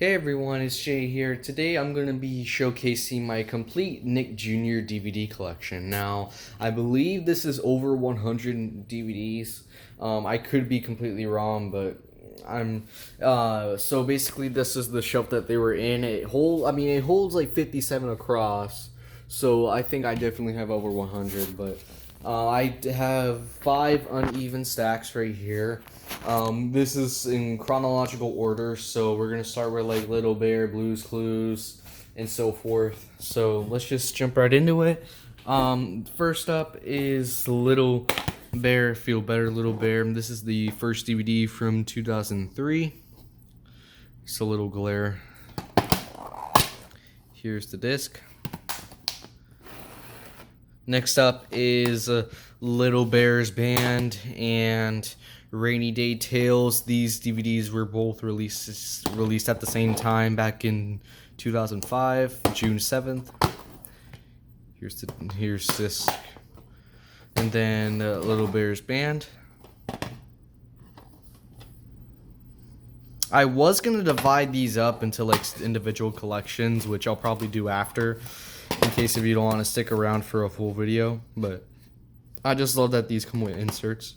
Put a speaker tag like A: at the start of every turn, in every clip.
A: Hey everyone, it's Jay here. Today I'm going to be showcasing my complete Nick Jr. DVD collection. Now, I believe this is over 100 DVDs. I could be completely wrong, but so basically this is the shelf that they were in. It holds like 57 across. So I think I definitely have over 100, but I have 5 uneven stacks right here. This is in chronological order, so we're gonna start with like Little Bear, Blue's Clues, and so forth. So let's just jump right into it. First up is Little Bear, Feel Better Little Bear. This is the first DVD from 2003. It's a little glare. Here's the disc. Next up is Little Bear's Band and Rainy Day Tales. These DVDs were both released at the same time back in 2005, June 7th. Here's this, and then Little Bear's Band. I was gonna divide these up into like individual collections, which I'll probably do after, in case if you don't want to stick around for a full video. But I just love that these come with inserts.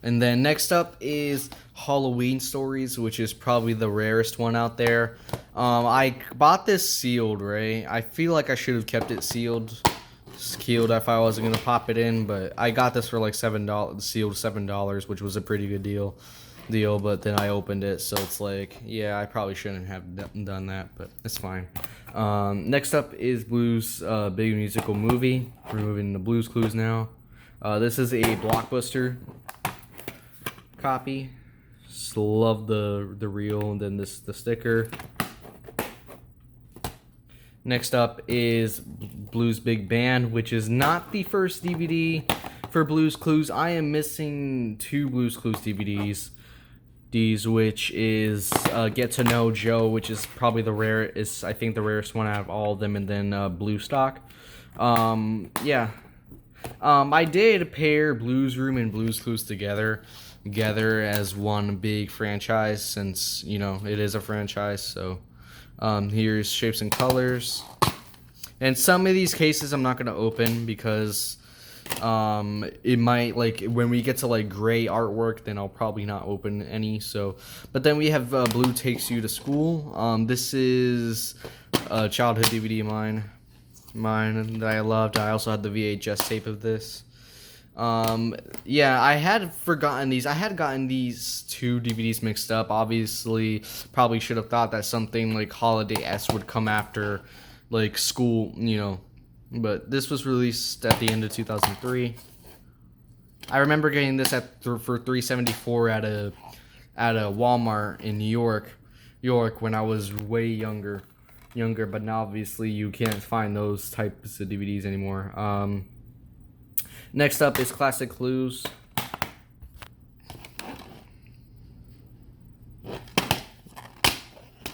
A: And then next up is Halloween Stories, which is probably the rarest one out there. I bought this sealed, right? I feel like I should have kept it sealed if I wasn't gonna pop it in, but I got this for like $7, sealed $7, which was a pretty good deal. But then I opened it, so it's like, yeah, I probably shouldn't have done that, but it's fine. Next up is Blue's Big Musical Movie. We're moving to Blue's Clues now. This is a Blockbuster copy. Just love the reel, and then the sticker. Next up is Blue's Big Band, which is not the first DVD for Blue's Clues. I am missing 2 Blue's Clues DVDs. Which is Get to Know Joe, which is probably the rarest, I think the rarest one out of all of them, and then Blue Stock. Yeah. I did pair Blues Room and Blues Clues together as one big franchise, since, you know, it is a franchise. So here's Shapes and Colors. And some of these cases I'm not going to open because it might, like, when we get to like gray artwork, then I'll probably not open any. So, but then we have Blue Takes You to School. This is a childhood DVD of mine that I loved. I also had the VHS tape of this. Yeah, I had forgotten these. I had gotten these 2 DVDs mixed up. Obviously, probably should have thought that something like Holiday-esque would come after like school, you know. But this was released at the end of 2003. I remember getting this for $3.74 at a Walmart in New York when I was way younger. But now obviously you can't find those types of DVDs anymore. Next up is Classic Clues.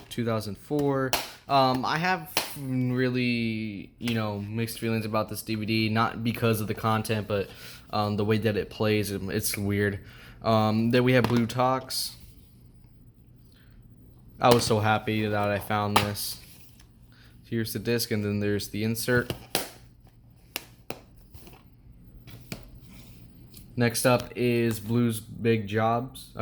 A: (2004). I have really, mixed feelings about this DVD, not because of the content, but the way that it plays. It's weird. Then we have Blue Talks. I was so happy that I found this. Here's the disc, and then there's the insert. Next up is Blues Jobs.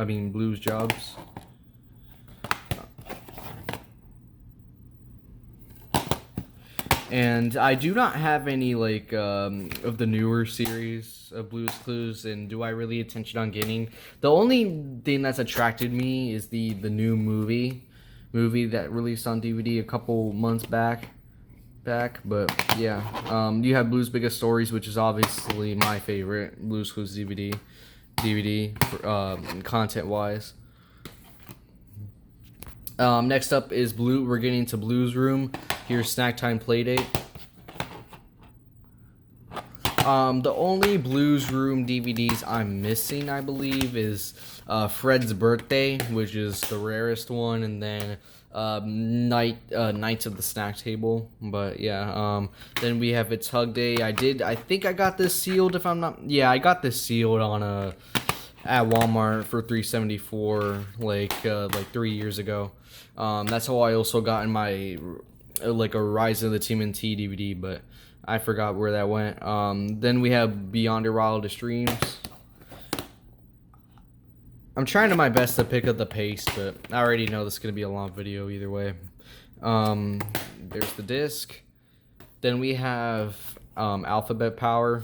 A: And I do not have any like of the newer series of Blue's Clues, and do I really attention on getting? The only thing that's attracted me is the new movie that released on DVD a couple months back. But yeah, you have Blue's Biggest Stories, which is obviously my favorite Blue's Clues DVD content wise. Next up is we're getting to Blues Room. Here's Snack Time Playdate. The only Blues Room DVDs I'm missing, I believe, is Fred's Birthday, which is the rarest one, and then Nights of the Snack Table. But yeah, then we have It's Hug Day. I think I got this sealed, if I'm not... Yeah, I got this sealed on at Walmart for $3.74 like 3 years ago. That's how I also got in my like a Rise of the TMNT DVD, but I forgot where that went. Then we have Beyond Your Wildest Dreams. I'm trying to my best to pick up the pace, but I already know this is gonna be a long video either way. There's the disc. Then we have Alphabet Power.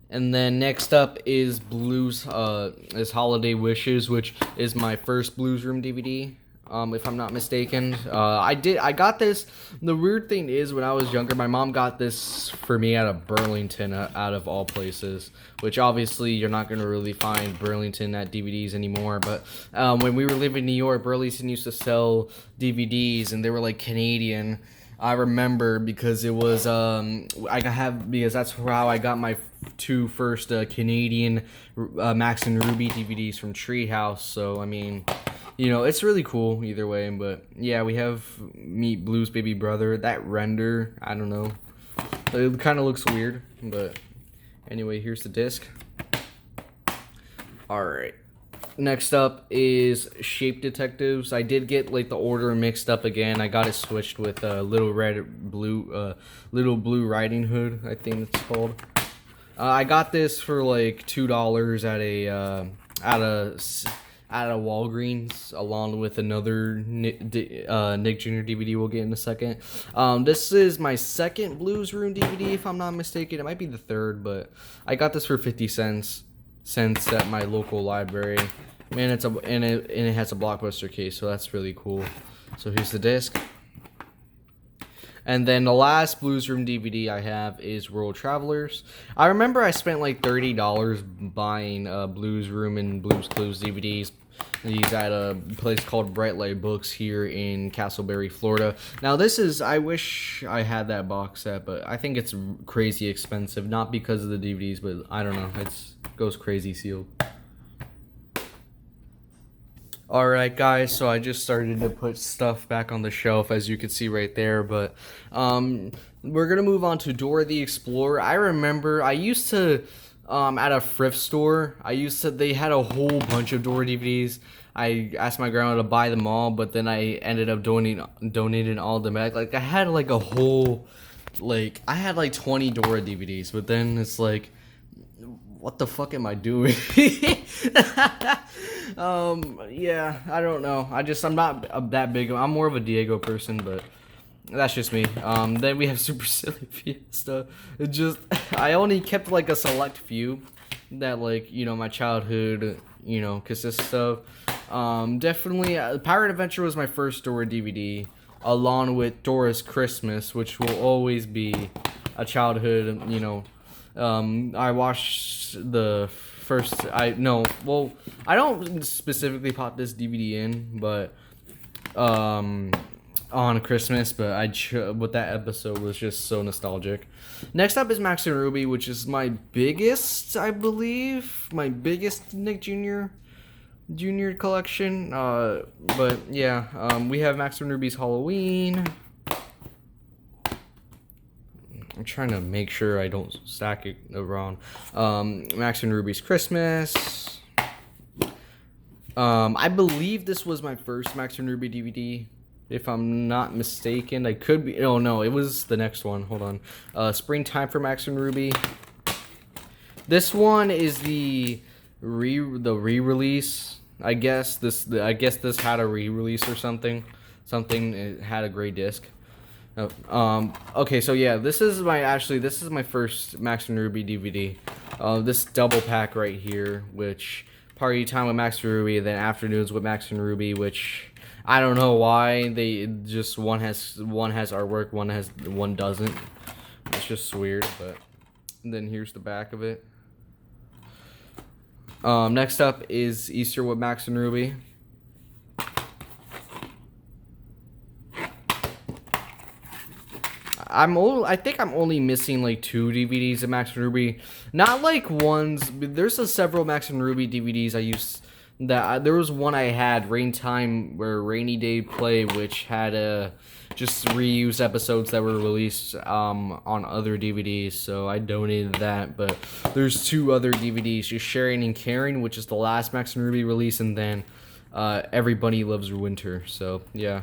A: And then next up is is Holiday Wishes, which is my first Blues Room DVD, if I'm not mistaken. I got this. The weird thing is, when I was younger, my mom got this for me out of Burlington, out of all places. Which obviously you're not gonna really find Burlington at DVDs anymore. But when we were living in New York, Burlington used to sell DVDs, and they were like Canadian. I remember because it was because that's how I got my two first Canadian Max and Ruby DVDs from Treehouse. So I mean, you know, it's really cool either way. But yeah, we have Meet Blues Baby Brother. That render, I don't know, it kind of looks weird, but anyway, here's the disc. All right. Next up is Shape Detectives. I did get like the order mixed up again. I got it switched with Little Blue Riding Hood, I think it's called. I got this for like $2 at a Walgreens, along with another Nick Jr. DVD we'll get in a second. This is my second Blues Room DVD, if I'm not mistaken. It might be the third, but I got this for 50 cents at my local library. Man, it has a Blockbuster case, so that's really cool. So here's the disc. And then the last Blues Room DVD I have is World Travelers. I remember I spent like $30 buying Blues Room and Blues Clues DVDs. These at a place called Bright Light Books here in Castleberry, Florida. Now this is, I wish I had that box set, but I think it's crazy expensive. Not because of the DVDs, but I don't know. It goes crazy sealed. Alright guys, so I just started to put stuff back on the shelf, as you can see right there, but we're gonna move on to Dora the Explorer. I remember I used to at a thrift store, they had a whole bunch of Dora DVDs. I asked my grandma to buy them all, but then I ended up donating all of them back. Like I had like 20 Dora DVDs, but then it's like, what the fuck am I doing? Yeah, I don't know. I'm not that big. I'm more of a Diego person, but that's just me. Then we have Super Silly Fiesta. I only kept like a select few that, like, you know, my childhood, you know, consists of. Definitely, Pirate Adventure was my first Dora DVD, along with Dora's Christmas, which will always be a childhood, you know. I watched the first, I don't specifically pop this DVD in, but, on Christmas, but with that episode was just so nostalgic. Next up is Max and Ruby, which is my biggest, I believe, Nick Jr. collection, but yeah, we have Max and Ruby's Halloween. I'm trying to make sure I don't stack it wrong. Max and Ruby's Christmas. I believe this was my first Max and Ruby DVD, if I'm not mistaken. I could be. Oh no, it was the next one. Hold on. Springtime for Max and Ruby. This one is the re-release. I guess this had a re-release or something. It had a gray disc. Okay, so yeah, this is my first Max and Ruby DVD. This double pack right here, which Party Time with Max and Ruby, and then Afternoons with Max and Ruby, which I don't know why they just one has artwork, one doesn't. It's just weird, but then here's the back of it. Next up is Easter with Max and Ruby. I think I'm only missing like 2 DVDs of Max and Ruby. Not like ones. There's several Max and Ruby DVDs I used. There was one I had, Rainy Day Play, which had just reused episodes that were released on other DVDs, so I donated that. But there's 2 other DVDs, just Sharing and Caring, which is the last Max and Ruby release, and then Everybody Loves Winter. So yeah,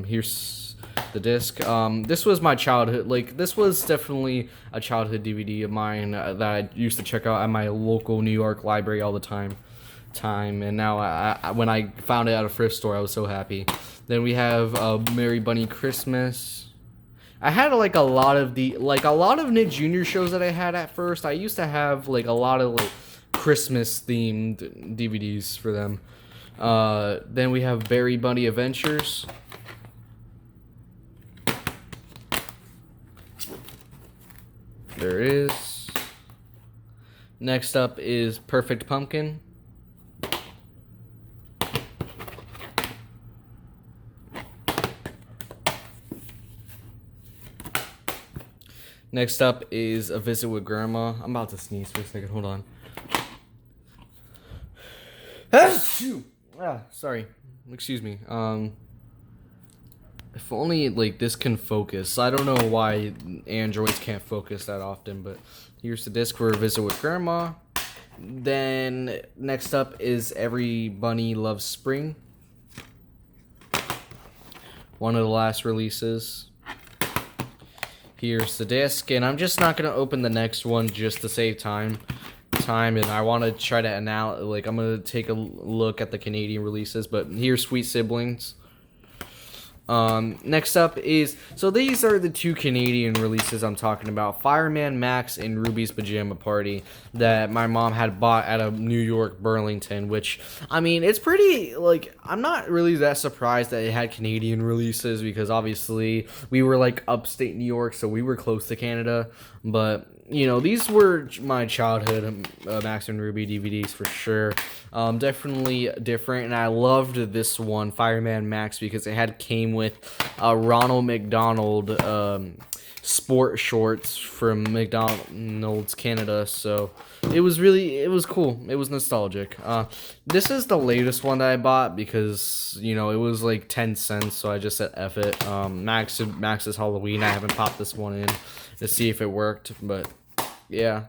A: here's the disc. This was my childhood, like, this was definitely a childhood DVD of mine that I used to check out at my local New York library all the time. And now when I found it at a thrift store, I was so happy. Then we have Merry Bunny Christmas. I had like a lot of Nick Jr. shows that I had at first. I used to have like a lot of like Christmas themed DVDs for them. Then we have Berry Bunny Adventures. There it is. Next up is Perfect Pumpkin. Next up is A Visit with Grandma. I'm about to sneeze for a second. Hold on. Sorry. Excuse me. If only like this can focus. I don't know why Androids can't focus that often, but here's the disc for A Visit with Grandma. Then next up is Every Bunny Loves Spring. One of the last releases. Here's the disc, and I'm just not gonna open the next one just to save time, and I want to try to I'm gonna take a look at the Canadian releases. But here's Sweet Siblings. Next up is, so these are the 2 Canadian releases I'm talking about, Fireman Max and Ruby's Pajama Party, that my mom had bought at a New York Burlington, which, I mean, it's pretty, like, I'm not really that surprised that it had Canadian releases, because obviously we were like upstate New York, so we were close to Canada. But you know, these were my childhood Max and Ruby DVDs for sure. Definitely different, and I loved this one, Fireman Max, because it came with Ronald McDonald sport shorts from McDonald's Canada, so it was cool. It was nostalgic. This is the latest one that I bought because, you know, it was like 10 cents, so I just said F it. Max's Halloween. I haven't popped this one in to see if it worked, but yeah.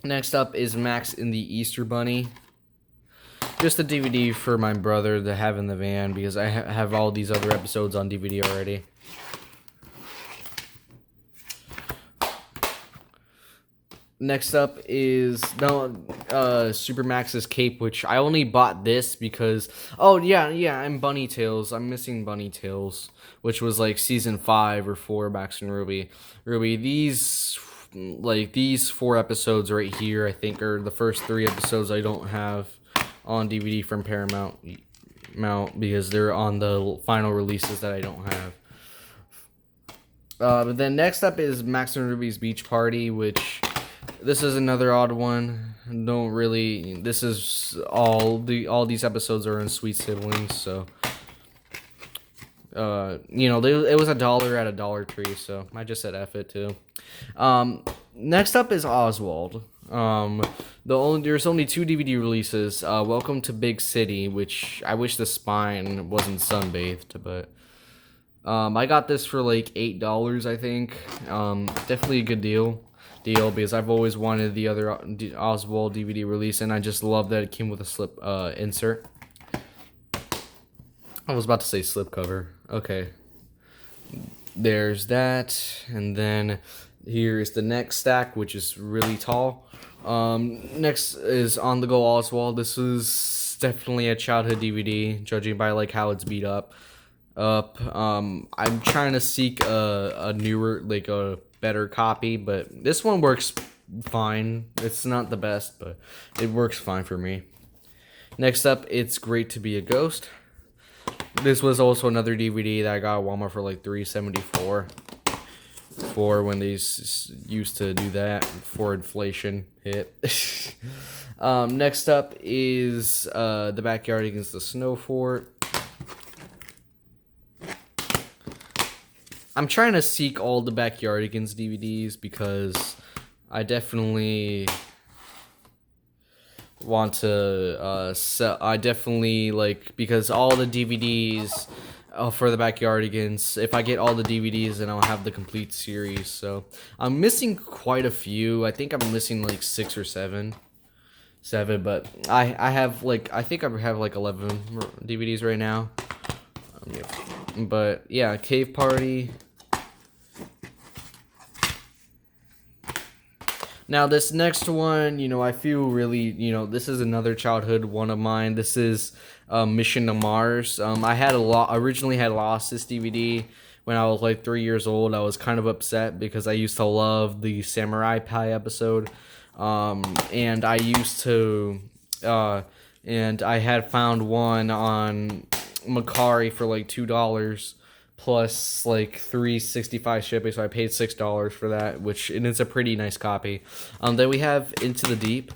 A: Next up is Max and the Easter Bunny. Just a DVD for my brother to have in the van because I have all these other episodes on DVD already. Next up is Super Max's Cape, which I only bought this because, and Bunny Tales. I'm missing Bunny Tales, which was like season 5 or 4 Max and Ruby. These 4 episodes right here, I think, are the first 3 episodes I don't have on DVD from Paramount because they're on the final releases that I don't have. But then next up is Max and Ruby's Beach Party, which this is another odd one. This is all these episodes are in Sweet Siblings, so you know, it was $1 at a Dollar Tree, so I just said F it too. Next up is Oswald. There's only 2 DVD releases. Welcome to Big City, which I wish the spine wasn't sunbathed, but I got this for like $8, I think. Definitely a good deal because I've always wanted the other Oswald DVD release, and I just love that it came with a slip insert. I was about to say slipcover. Okay. There's that, and then here is the next stack, which is really tall. Next is On the Go Oswald. This is definitely a childhood DVD, judging by like how it's beat up. I'm trying to seek a newer, like a better copy, but this one works fine. It's not the best, but it works fine for me. Next up, It's Great to Be a Ghost. This was also another DVD that I got at Walmart for like $3.74 for when they used to do that before inflation hit. Next up is The Backyardigans, The Snow Fort. I'm trying to seek all the Backyardigans DVDs because I definitely want to sell. I definitely because all the DVDs for the Backyardigans. If I get all the DVDs, then I'll have the complete series. So I'm missing quite a few. I think I'm missing like 6 or 7. But I have like, I think I have like 11 DVDs right now. But yeah, Cave Party. Now this next one, you know, I feel really, you know, this is another childhood one of mine. This is Mission to Mars. Originally had lost this DVD when I was like 3 years old. I was kind of upset because I used to love the Samurai Pie episode. And I used to, and I had found one on Macari for like $2 plus like $3.65 shipping, so I paid $6 for that, and it's a pretty nice copy. Then we have Into the Deep.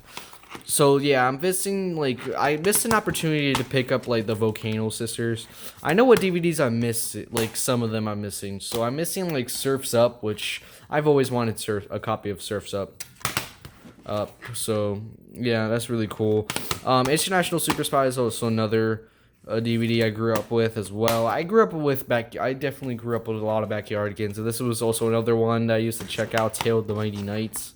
A: So yeah, I missed an opportunity to pick up like the Volcano Sisters. I know what DVDs I missed, like some of them I'm missing. So I'm missing like Surf's Up, which I've always wanted a copy of Surf's Up. So yeah, that's really cool. International Super Spy is also another DVD I grew up with as well. I definitely grew up with a lot of Backyardigans, and this was also another one that I used to check out, Tale of the Mighty Knights.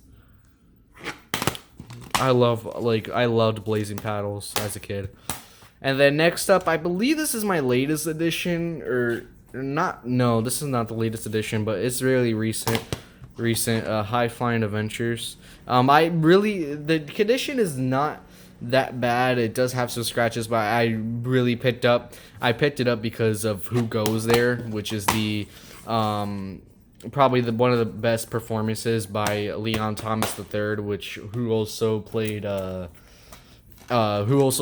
A: I loved Blazing Paddles as a kid. And then next up, I believe this is my latest edition, or not. No, this is not the latest edition, but it's really recent. High Flying Adventures. The condition is not that bad. It does have some scratches, but I picked it up because of who goes there, which is the probably one of the best performances by Leon Thomas III, who also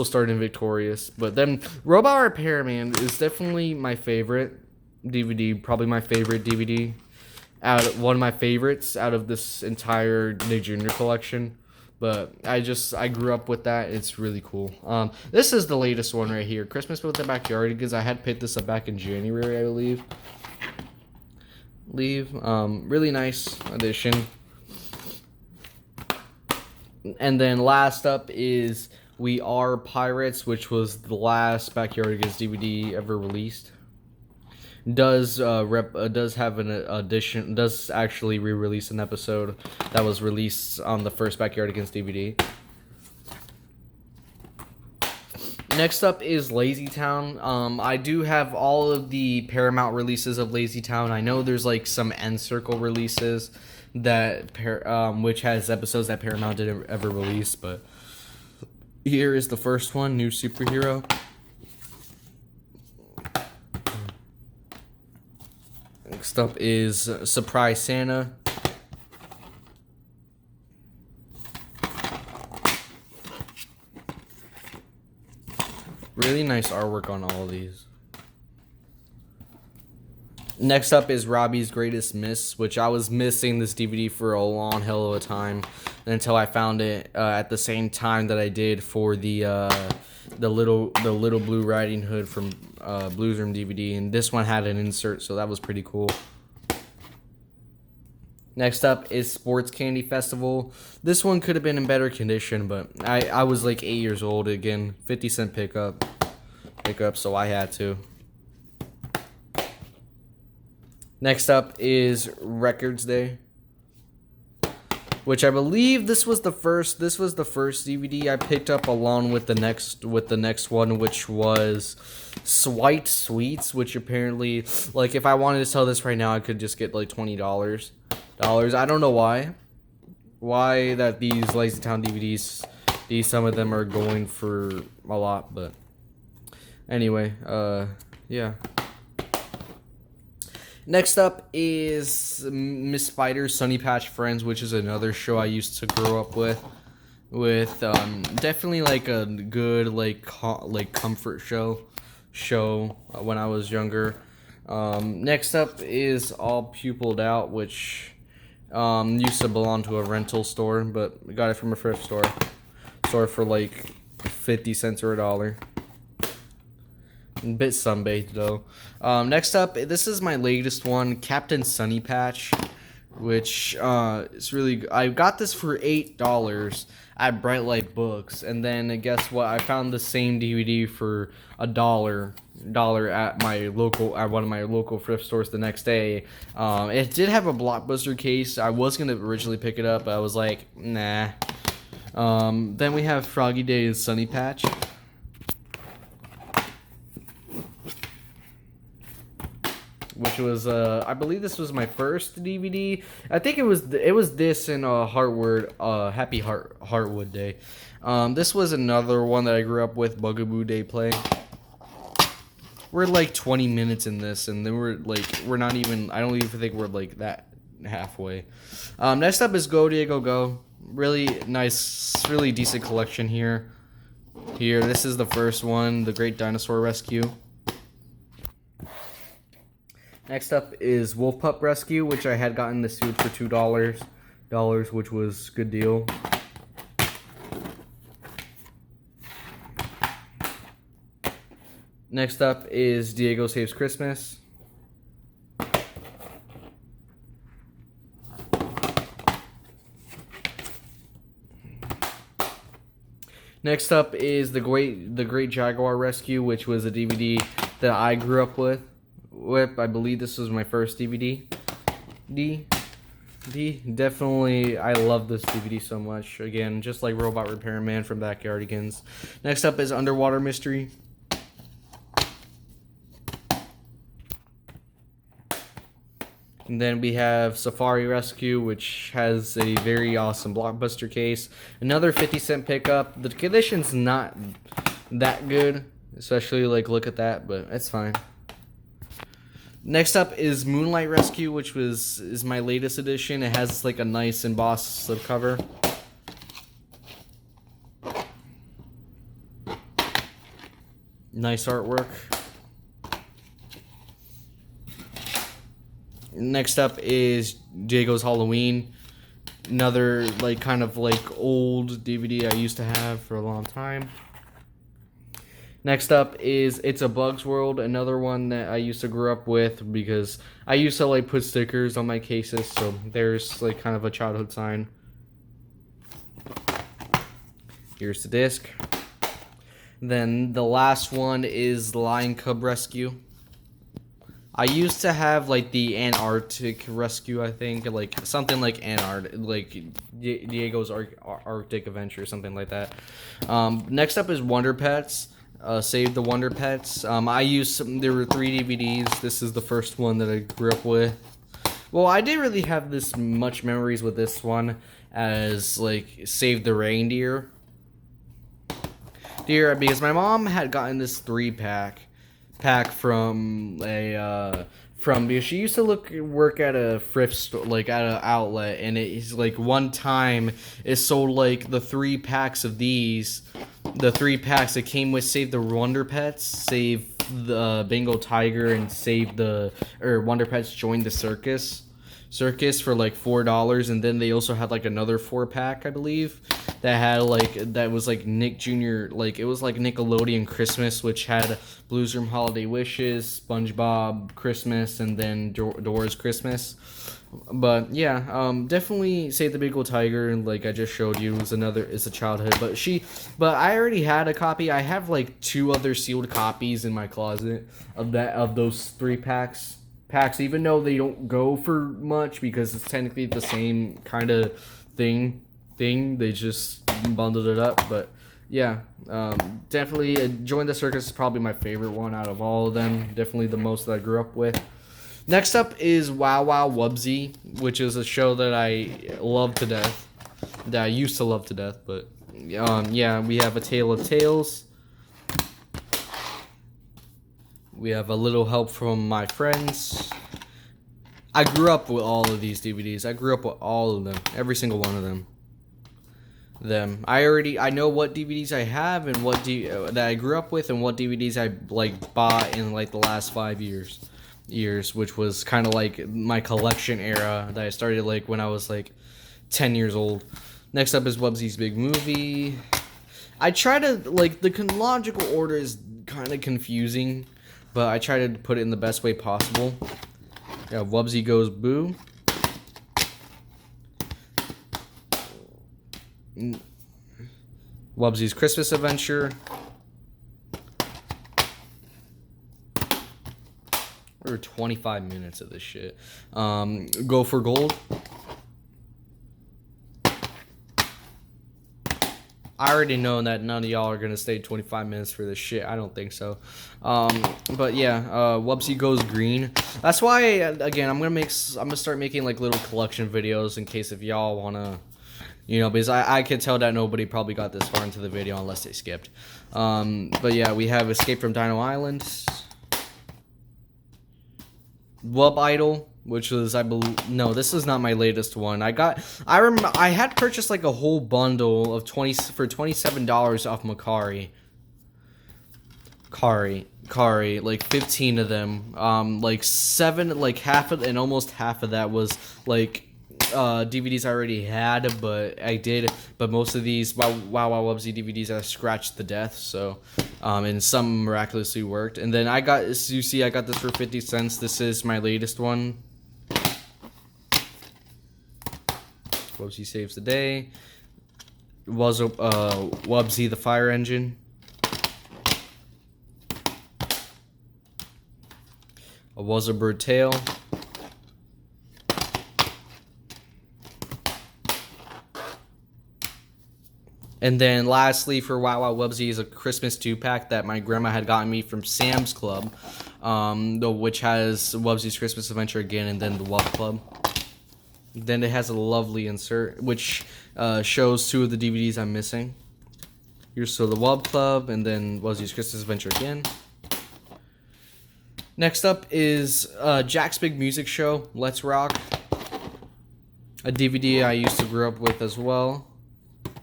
A: starred in Victorious. But then Robot Repairman is definitely my favorite DVD, probably my favorite DVD, one of my favorites out of this entire Nick Jr. collection. But I grew up with that. It's really cool. This is the latest one right here, Christmas with the Backyardigans. I had picked this up back in January, I believe. Really nice edition. And then last up is We Are Pirates, which was the last Backyardigans DVD ever released. Does have an addition, does actually re-release an episode that was released on the first Backyardigans DVD. Next up is Lazy Town. I do have all of the Paramount releases of Lazy Town. I know there's like some End Circle releases that which has episodes that Paramount didn't ever release, but here is the first one, New Superhero. Next up is Surprise Santa. Really nice artwork on all of these. Next up is Robbie's Greatest Miss, which I was missing this DVD for a long hell of a time until I found it at the same time that I did for the little Blue Riding Hood from Blues Room DVD, and this one had an insert, so that was pretty cool. Next up is Sports Candy Festival. This one could have been in better condition, but I was like 8 years old again. 50-cent pickup, so I had to. Next up is Records Day, which I believe this was the first DVD I picked up along with the next one, which was White Sweets, which apparently, like, if I wanted to sell this right now, I could just get like $20. I don't know why that these Lazy Town DVDs, some of them are going for a lot, but anyway, yeah. Next up is Miss Spider's Sunny Patch Friends, which is another show I used to grow up with definitely like a good like comfort show when I was younger. Next up is All Pupiled Out, which used to belong to a rental store, but I got it from a thrift store for like 50 cents or $1. A bit sunbathed though. Next up, this is my latest one, Captain Sunny Patch. which is really. I got this for $8 at Bright Light Books, and then guess what? I found the same DVD for $1 at my local one of my local thrift stores the next day. It did have a Blockbuster case. I was gonna originally pick it up, but I was like, nah. Then we have Froggy Day's Sunny Patch. Which was, I believe this was my first DVD. I think it was this and Happy Heartwood Day. This was another one that I grew up with, Bugaboo Day Play. We're like 20 minutes in this, and then we're not even, I don't even think we're like that halfway. Next up is Go Diego Go. Really nice, really decent collection here. This is the first one, The Great Dinosaur Rescue. Next up is Wolf Pup Rescue, which I had gotten the suit for $2, which was a good deal. Next up is Diego Saves Christmas. Next up is the Great Jaguar Rescue, which was a DVD that I grew up with. I believe this was my first DVD. Definitely, I love this DVD so much. Again, just like Robot Repairman from Backyardigans. Next up is Underwater Mystery. And then we have Safari Rescue, which has a very awesome Blockbuster case. Another 50-cent pickup. The condition's not that good, especially like look at that, but it's fine. Next up is Moonlight Rescue, which is my latest edition. It has like a nice embossed slipcover. Nice artwork. Next up is Diego's Halloween. Another like kind of like old DVD I used to have for a long time. Next up is It's a Bug's World, another one that I used to grow up with because I used to like put stickers on my cases, so there's like kind of a childhood sign. Here's the disc. Then the last one is Lion Cub Rescue. I used to have like the Antarctic Rescue, I think, like something like Diego's Arctic Adventure, something like that. Next up is Wonder Pets. Save the Wonder Pets. There were 3 DVDs. This is the first one that I grew up with. Well, I didn't really have this much memories with this one as like Save the Reindeer. Because my mom had gotten this 3-pack from because she used to work at a thrift store, like at an outlet, and it's like one time it sold like the 3 packs of these. The 3 packs that came with Save the Wonder Pets, Save the Bengal Tiger, and Wonder Pets Join the Circus for like $4, and then they also had like another 4-pack, I believe, that was like Nick Jr. like it was like Nickelodeon Christmas, which had Blues Room Holiday Wishes, SpongeBob Christmas, and then Dora's Christmas. But yeah, definitely Save the Bengal Tiger, like I just showed you, is a childhood. But I already had a copy. I have like 2 other sealed copies in my closet of those 3 packs, even though they don't go for much because it's technically the same kind of thing. They just bundled it up, but yeah, definitely Join the Circus is probably my favorite one out of all of them. Definitely the most that I grew up with. Next up is Wow Wow Wubbzy, which is a show that I love to death. That I used to love to death, but yeah, we have A Tale of Tales. We have A Little Help from My Friends. I grew up with all of these DVDs. I grew up with all of them, every single one of them. I know what DVDs I have and that I grew up with, and what DVDs I like bought in like the last 5 years, which was kind of like my collection era that I started like when I was like 10 years old. Next up is Wubbzy's Big Movie. I try to like the chronological order is kind of confusing, but I try to put it in the best way possible. Yeah, Wubbzy Goes Boo. Wubbzy's Christmas Adventure. Or 25 minutes of this shit. Go for Gold. I already know that none of y'all are gonna stay 25 minutes for this shit. I don't think so. But yeah, Wubbzy Goes Green. That's why, again, I'm gonna start making like little collection videos in case if y'all wanna, you know, because I could tell that nobody probably got this far into the video unless they skipped. But yeah, we have Escape from Dino Island. Wub Idol, which was, I believe, no, this is not my latest one. I remember I had purchased like a whole bundle of for $27 off Macari. Kari, like 15 of them. Like 7, like half of, and almost half of that was like DVDs I already had, but most of these Wow Wubbzy DVDs I scratched to death, so and some miraculously worked. And then I got, as you see, I got this for 50 cents. This is my latest one. Wubbzy Saves the Day. Wubbzy the Fire Engine. Was a Bird Tale. And then lastly for Wow Wubbzy is a Christmas 2-pack that my grandma had gotten me from Sam's Club, which has Wubbzy's Christmas Adventure again and then the Wub Club. Then it has a lovely insert which shows 2 of the DVDs I'm missing. Here's so the Wub Club and then Wubbzy's Christmas Adventure again. Next up is Jack's Big Music Show, Let's Rock. A DVD I used to grow up with as well.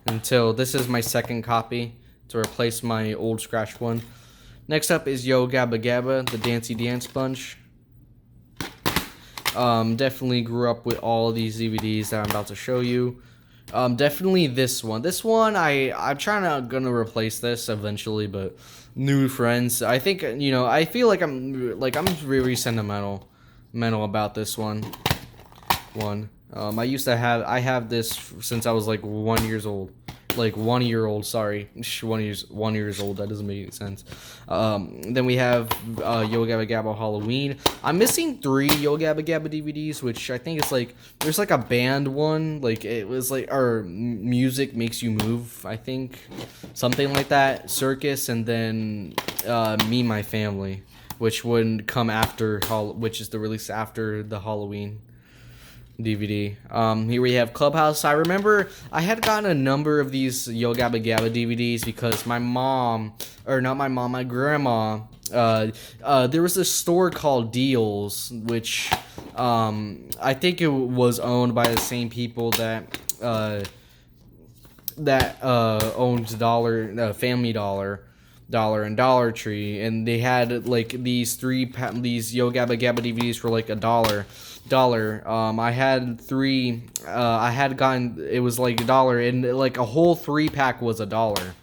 A: Until this is my second copy to replace my old scratch one. Next up is Yo Gabba Gabba, the Dancy Dance Bunch. Definitely grew up with all of these DVDs that I'm about to show you. Definitely this one. This one I'm gonna replace this eventually, but new friends. I think, you know, I feel like I'm really sentimental about this one. I have this since I was like 1 year old. Like 1 year old, sorry. 1 years old, that doesn't make any sense. Then we have Yo Gabba Gabba Halloween. I'm missing 3 Yo Gabba Gabba DVDs, which I think it's like, there's like a band one, like it was like, or Music Makes You Move, I think. Something like that. Circus, and then Me My Family, which would come after, which is the release after the Halloween DVD. Here we have Clubhouse. I remember I had gotten a number of these Yo Gabba Gabba DVDs because my grandma, there was this store called Deals, which I think it was owned by the same people that owned Family Dollar and Dollar Tree, and they had like these Yo Gabba Gabba DVDs for like $1. I had 3. I had gotten, it was like $1, and like a whole 3-pack was $1.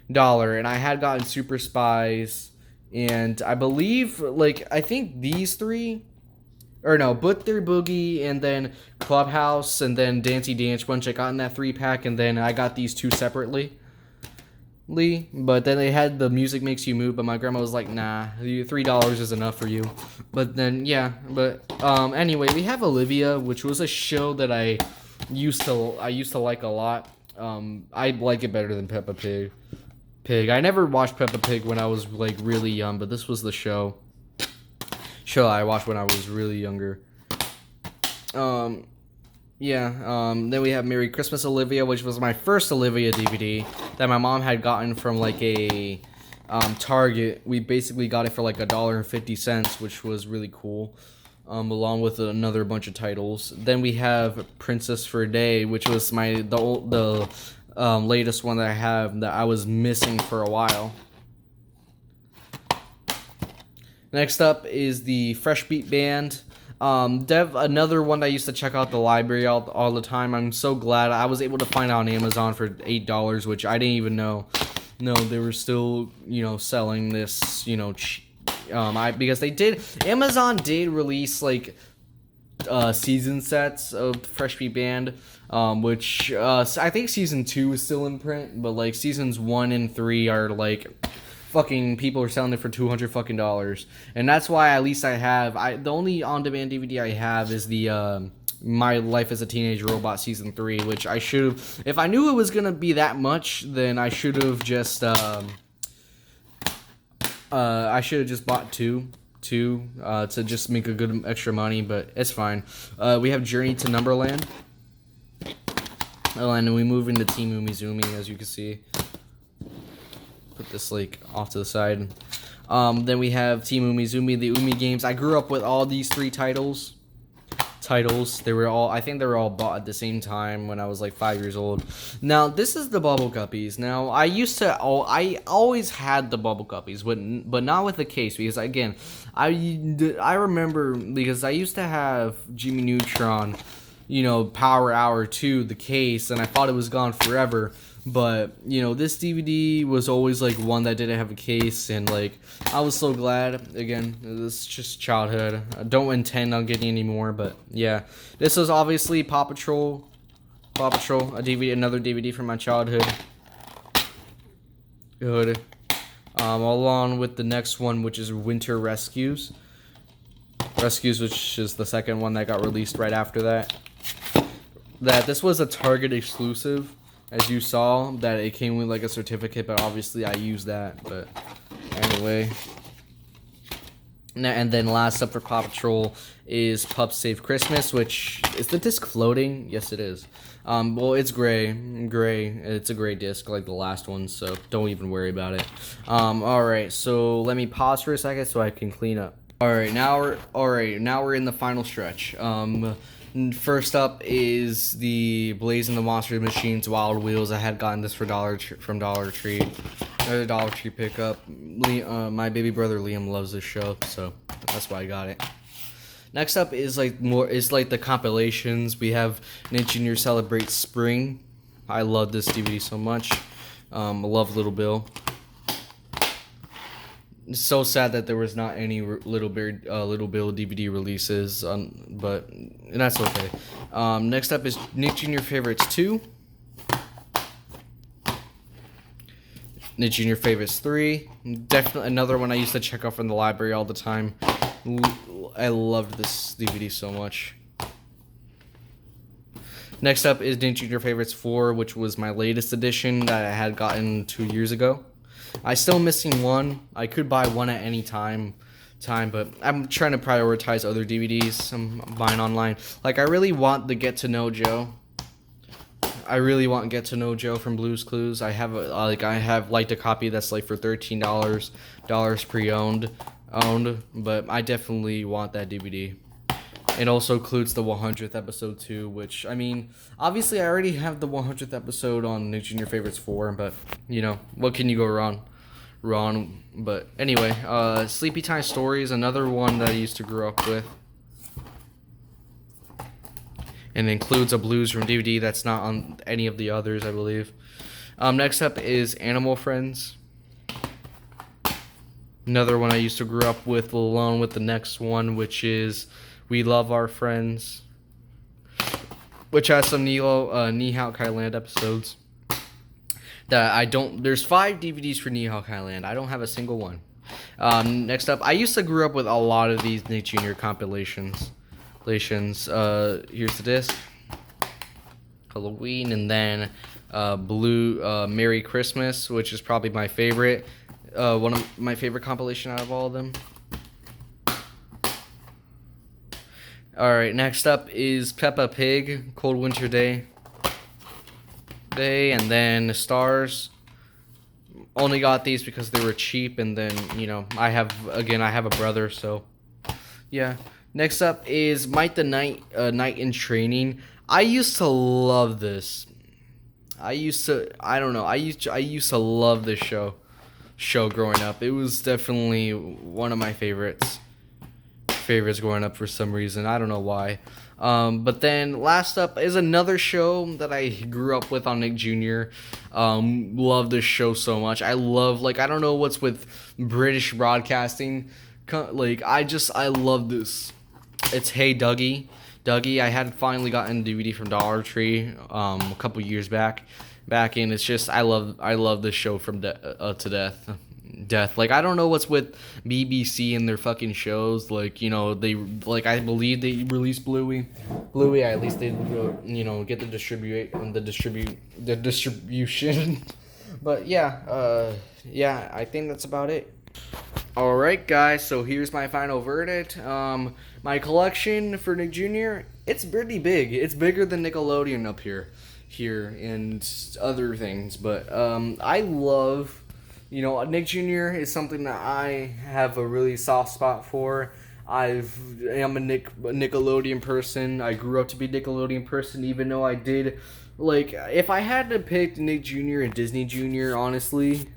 A: And I had gotten Super Spies, and I believe, like, I think these 3, or no, Butcher Boogie, and then Clubhouse, and then Dancy Dance Bunch. I got in that 3-pack, and then I got these 2 separately. But then they had the Music Makes You Move, but my grandma was like, nah, $3 is enough for you. But then, yeah, but anyway, we have Olivia, which was a show that I used to like a lot. I like it better than Peppa Pig. I never watched Peppa Pig when I was like really young, but this was the show I watched when I was really younger. Then we have Merry Christmas Olivia, which was my first Olivia DVD that my mom had gotten from like a Target. We basically got it for like $1.50, which was really cool, along with another bunch of titles. Then we have Princess for a Day, which was the latest one that I have that I was missing for a while. Next up is the Fresh Beat Band. Another one that I used to check out the library all the time. I'm so glad I was able to find it on Amazon for $8, which I didn't even know. No, they were still, selling this, because Amazon did release like season sets of the Fresh Meat Band, which I think season 2 is still in print, but like seasons 1 and 3 are like fucking people are selling it for $200 fucking dollars, and that's why at least the only on-demand DVD I have is the My Life as a Teenage Robot season 3, which I should have, if I knew it was gonna be that much, then I should have just bought two to just make a good extra money, but it's fine. We have Journey to Numberland. Oh, and we move into Team Umizoomi, as you can see. Put this like off to the side. Then we have Team Umizoomi, the Umi games. I grew up with all these 3 titles. I think they were all bought at the same time when I was like 5 years old. Now this is the Bubble Guppies. Now I always had the Bubble Guppies, but not with the case, because again, I remember because I used to have Jimmy Neutron, Power Hour 2, the case, and I thought it was gone forever. But, this DVD was always, like, one that didn't have a case, and, like, I was so glad. Again, it's just childhood. I don't intend on getting any more, but, yeah. This was obviously Paw Patrol, another DVD from my childhood. Good. Along with the next one, which is Winter Rescues. Which is the second one that got released right after that. This was a Target exclusive. As you saw, that it came with like a certificate, but obviously I used that. But anyway, and then last up for Paw Patrol is Pups Save Christmas, which is the disc floating. Yes, it is. Well, it's gray. It's a gray disc like the last one, so don't even worry about it. All right, so let me pause for a second so I can clean up. All right, now we're in the final stretch. First up is the Blaze and the Monster Machines Wild Wheels. I had gotten this from Dollar Tree. Another Dollar Tree pickup. My baby brother Liam loves this show, so that's why I got it. Next up is like the compilations. We have Ninja Junior Celebrate Spring. I love this DVD so much. I love Little Bill. It's so sad that there was not any Little Bill DVD releases, but that's okay. Next up is Nick Jr. Favorites 2. Nick Jr. Favorites 3. Definitely another one I used to check out from the library all the time. I loved this DVD so much. Next up is Nick Jr. Favorites 4, which was my latest edition that I had gotten 2 years ago. I'm still missing one. I could buy one at any time, but I'm trying to prioritize other DVDs I'm buying online. Like, I really want the Get to Know Joe. I really want Get to Know Joe from Blue's Clues. I have a copy that's like for $13 pre-owned, but I definitely want that DVD. It also includes the 100th episode too, which, I mean, obviously I already have the 100th episode on Nick Jr. Favorites 4, but, what can you go wrong? But anyway, Sleepy Time Stories, another one that I used to grow up with. And includes a Blues Room DVD that's not on any of the others, I believe. Next up is Animal Friends. Another one I used to grow up with, along with the next one, which is We Love Our Friends, which has some Ni Hao Kai Land episodes that I don't. There's 5 DVDs for Ni Hao Kai Land. I don't have a single one. Next up, I used to grow up with a lot of these Nick Jr. compilations. Here's the disc. Halloween, and then Merry Christmas, which is probably my favorite. One of my favorite compilation out of all of them. Alright, next up is Peppa Pig, Cold Winter Day, and then Stars. Only got these because they were cheap, and then, I have a brother, so, yeah. Next up is Might the Knight in Training. I used to love this. I used to love this show growing up. It was definitely one of my favorites growing up for some reason. I don't know why. But then last up is another show that I grew up with on Nick Jr. Love this show so much. I don't know what's with British broadcasting. I love this. It's Hey Dougie. Dougie. I had finally gotten a DVD from Dollar Tree a couple years back, and it's just I love this show from to death. Like, I don't know what's with BBC and their fucking shows. Like, you know, I believe they released Bluey. At least they get the distribution. But yeah, I think that's about it. Alright guys, so here's my final verdict. My collection for Nick Jr., it's pretty big. It's bigger than Nickelodeon up here and other things. But I love, Nick Jr. is something that I have a really soft spot for. I am a Nickelodeon person. I grew up to be a Nickelodeon person, even though I did, if I had to pick Nick Jr. and Disney Jr., honestly,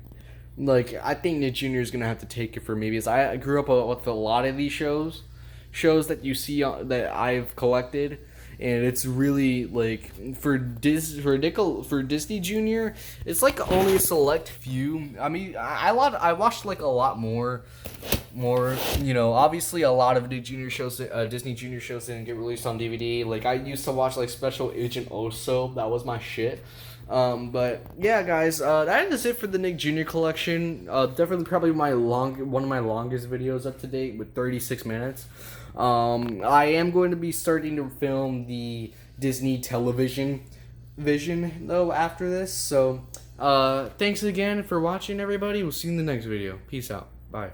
A: I think Nick Jr. is going to have to take it for me, because I grew up with a lot of these shows that you see that I've collected, and it's really, for Disney Jr., it's, only a select few. I mean, I watched, a lot more, obviously a lot of Disney Jr. shows didn't get released on DVD. I used to watch, Special Agent Oso. That was my shit. But yeah, guys, that is it for the Nick Jr. collection. Definitely probably one of my longest videos up to date, with 36 minutes. I am going to be starting to film the Disney television vision though after this. So, thanks again for watching, everybody. We'll see you in the next video. Peace out. Bye.